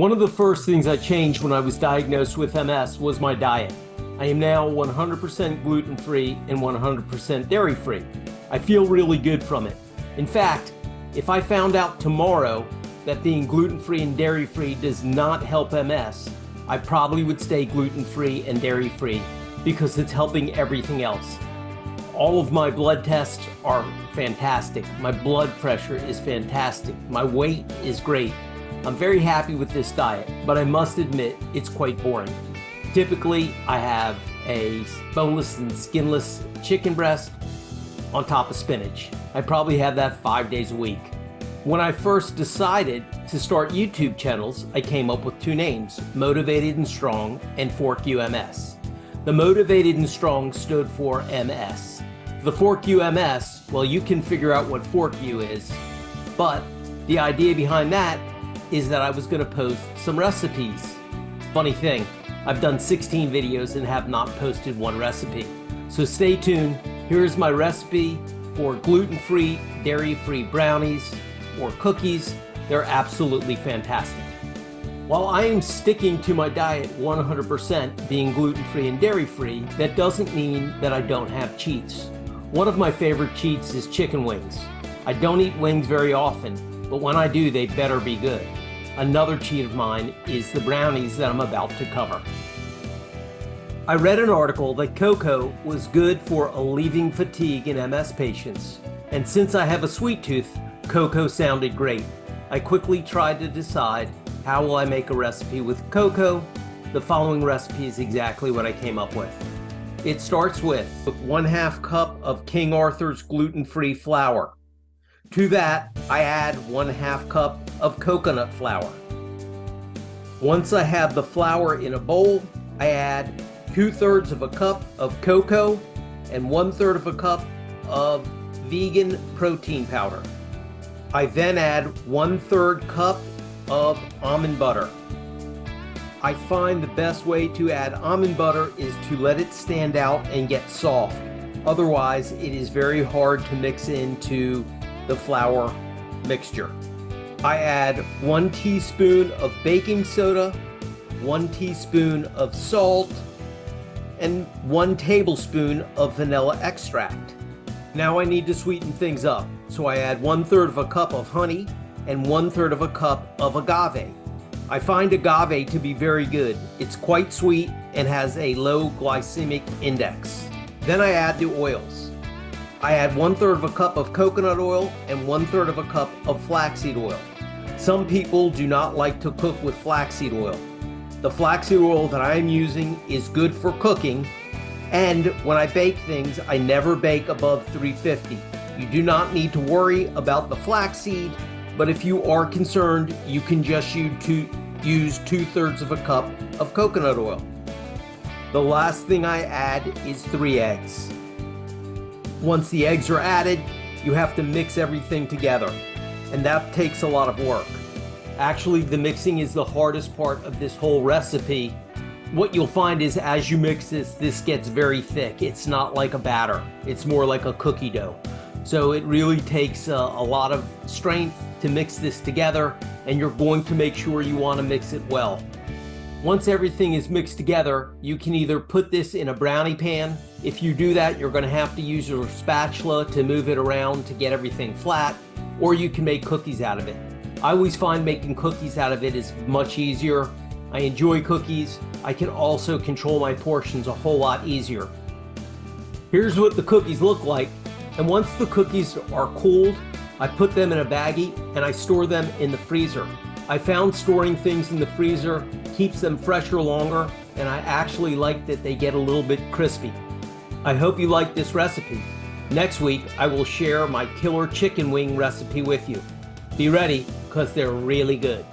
One of the first things I changed when I was diagnosed with MS was my diet. I am now 100% gluten-free and 100% dairy-free. I feel really good from it. In fact, if I found out tomorrow that being gluten-free and dairy-free does not help MS, I probably would stay gluten-free and dairy-free because it's helping everything else. All of my blood tests are fantastic. My blood pressure is fantastic. My weight is great. I'm very happy with this diet, but I must admit it's quite boring. Typically, I have a boneless and skinless chicken breast on top of spinach. I probably have that 5 days a week. When I first decided to start YouTube channels, I came up with two names, Motivated and Strong and Fork UMS. The Motivated and Strong stood for MS. The Fork UMS, well, you can figure out what Fork U is, but the idea behind that is that I was going to post some recipes. Funny thing, I've done 16 videos and have not posted one recipe. So stay tuned. Here's my recipe for gluten-free, dairy-free brownies or cookies. They're absolutely fantastic. While I am sticking to my diet 100% being gluten-free and dairy-free, that doesn't mean that I don't have cheats. One of my favorite cheats is chicken wings. I don't eat wings very often, but when I do, they better be good. Another cheat of mine is the brownies that I'm about to cover. I read an article that cocoa was good for alleviating fatigue in MS patients, and since I have a sweet tooth, cocoa sounded great. I quickly tried to decide how will I make a recipe with cocoa. The following recipe is exactly what I came up with. It starts with 1/2 cup of King Arthur's gluten-free flour. To that, I add 1/2 cup of coconut flour. Once I have the flour in a bowl, I add 2/3 of a cup of cocoa and 1/3 of a cup of vegan protein powder. I then add 1/3 cup of almond butter. I find the best way to add almond butter is to let it stand out and get soft. Otherwise, it is very hard to mix into the flour mixture. I add 1 teaspoon of baking soda, 1 teaspoon of salt, and 1 tablespoon of vanilla extract. Now I need to sweeten things up, so I add 1/3 of a cup of honey and 1/3 of a cup of agave. I find agave to be very good. It's quite sweet and has a low glycemic index. Then I add the oils. I add 1/3 of a cup of coconut oil and 1/3 of a cup of flaxseed oil. Some people do not like to cook with flaxseed oil. The flaxseed oil that I am using is good for cooking, and when I bake things, I never bake above 350. You do not need to worry about the flaxseed, but if you are concerned, you can just use 2/3 of a cup of coconut oil. The last thing I add is 3 eggs. Once the eggs are added, you have to mix everything together, and that takes a lot of work. Actually, the mixing is the hardest part of this whole recipe. What you'll find is as you mix this gets very thick. It's not like a batter. It's more like a cookie dough. So it really takes a lot of strength to mix this together, and you're going to make sure you want to mix it well. Once everything is mixed together, you can either put this in a brownie pan. If you do that, you're going to have to use your spatula to move it around to get everything flat, or you can make cookies out of it. I always find making cookies out of it is much easier. I enjoy cookies. I can also control my portions a whole lot easier. Here's what the cookies look like, and once the cookies are cooled, I put them in a baggie and I store them in the freezer. I found storing things in the freezer keeps them fresher longer, and I actually like that they get a little bit crispy. I hope you like this recipe. Next week, I will share my killer chicken wing recipe with you. Be ready, because they're really good.